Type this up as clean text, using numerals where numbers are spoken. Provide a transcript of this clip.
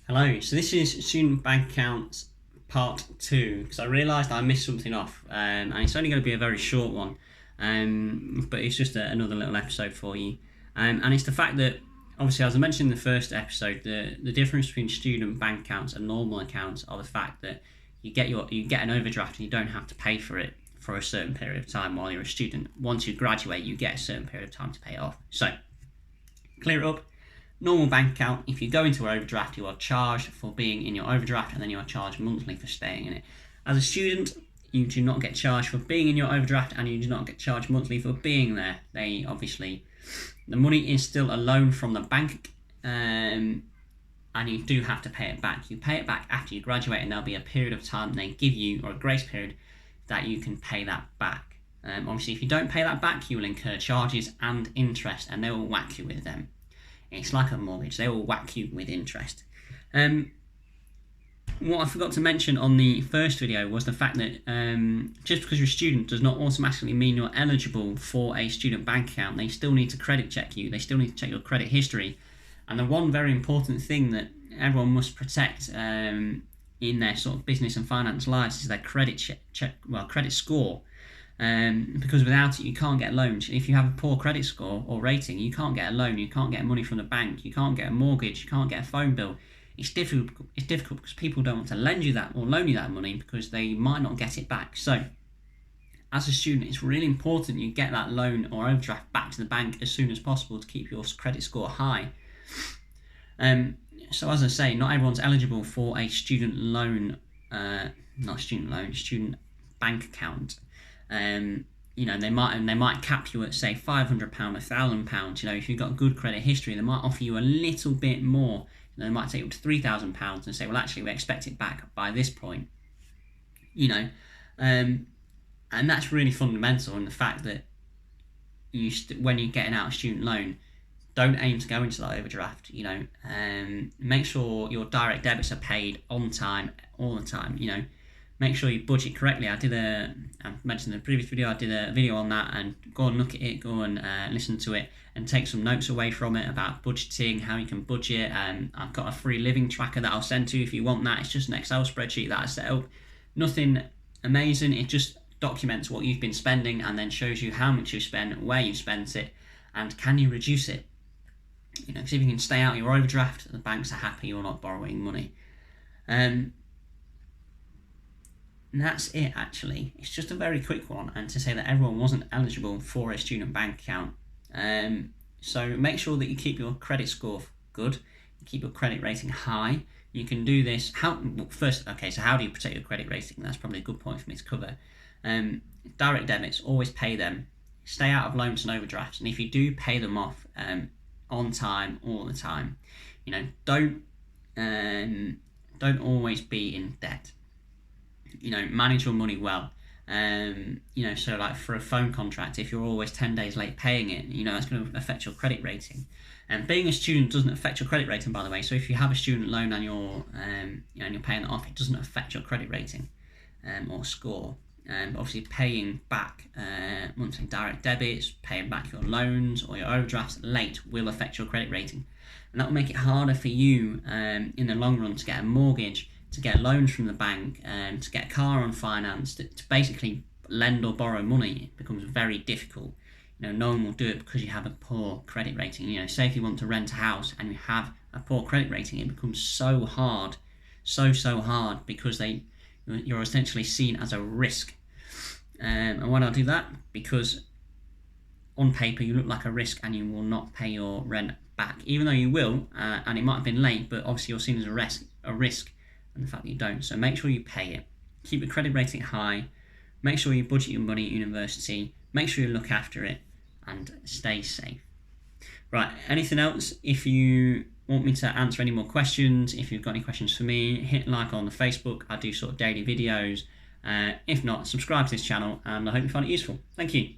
Hello, so this is student bank accounts part 2 because I realised I missed something off and it's only going to be a very short one, but it's just another little episode for you, and it's the fact that obviously, as I mentioned in the first episode, the difference between student bank accounts and normal accounts are the fact that you get an overdraft and you don't have to pay for it for a certain period of time while you're a student. Once you graduate, you get a certain period of time to pay it off. So clear it up. Normal bank account, if you go into an overdraft, you are charged for being in your overdraft and then you are charged monthly for staying in it. As a student, you do not get charged for being in your overdraft and you do not get charged monthly for being there. The money is still a loan from the bank, and you do have to pay it back. You pay it back after you graduate and there'll be a period of time they give you, or a grace period, that you can pay that back. Obviously, if you don't pay that back, you will incur charges and interest and they will whack you with them. It's like a mortgage, they will whack you with interest. What I forgot to mention on the first video was the fact that just because you're a student does not automatically mean you're eligible for a student bank account. They still need to credit check you, they still need to check your credit history. And the one very important thing that everyone must protect in their sort of business and finance lives is their credit credit score. Because without it you can't get loans. If you have a poor credit score or rating, you can't get a loan, you can't get money from the bank, you can't get a mortgage, you can't get a phone bill. It's difficult because people don't want to lend you that or loan you that money because they might not get it back. So as a student, it's really important you get that loan or overdraft back to the bank as soon as possible to keep your credit score high. So as I say, not everyone's eligible for a student bank account. They might cap you at say £500, £1,000. If you've got good credit history, they might offer you a little bit more. They might take you up to £3,000 and say, well, actually, we expect it back by this point. And that's really fundamental in the fact that when you're getting out a student loan, don't aim to go into that overdraft. Make sure your direct debits are paid on time, all the time. Make sure you budget correctly. I mentioned in the previous video, I did a video on that, and go and look at it, go and listen to it and take some notes away from it about budgeting, how you can budget. I've got a free living tracker that I'll send to you if you want that. It's just an Excel spreadsheet that I set up. Nothing amazing, it just documents what you've been spending and then shows you how much you spent, where you spent it, and can you reduce it. Because if you can stay out your overdraft, the banks are happy you're not borrowing money. And that's it, actually. It's just a very quick one, and to say that everyone wasn't eligible for a student bank account. So make sure that you keep your credit score good, you keep your credit rating high. You can do this. So how do you protect your credit rating? That's probably a good point for me to cover. Direct debits, always pay them. Stay out of loans and overdrafts, and if you do, pay them off on time, all the time. Don't always be in debt. Manage your money well. So like for a phone contract, if you're always 10 days late paying it, that's going to affect your credit rating. And being a student doesn't affect your credit rating, by the way. So if you have a student loan and you're paying it off, it doesn't affect your credit rating or score. Obviously, paying back monthly direct debits, paying back your loans or your overdrafts late will affect your credit rating, and that will make it harder for you in the long run to get a mortgage, to get loans from the bank, to get a car on finance, to basically lend or borrow money. It becomes very difficult. No one will do it because you have a poor credit rating. Say if you want to rent a house and you have a poor credit rating, it becomes so hard, so hard, because you're essentially seen as a risk. And why do I do that? Because on paper you look like a risk and you will not pay your rent back, even though you will, and it might have been late, but obviously you're seen as a risk, and the fact that you don't. So make sure you pay it. Keep your credit rating high. Make sure you budget your money at university. Make sure you look after it and stay safe. Right, anything else? If you want me to answer any more questions, if you've got any questions for me, hit like on the Facebook. I do sort of daily videos. If not, subscribe to this channel, and I hope you find it useful. Thank you.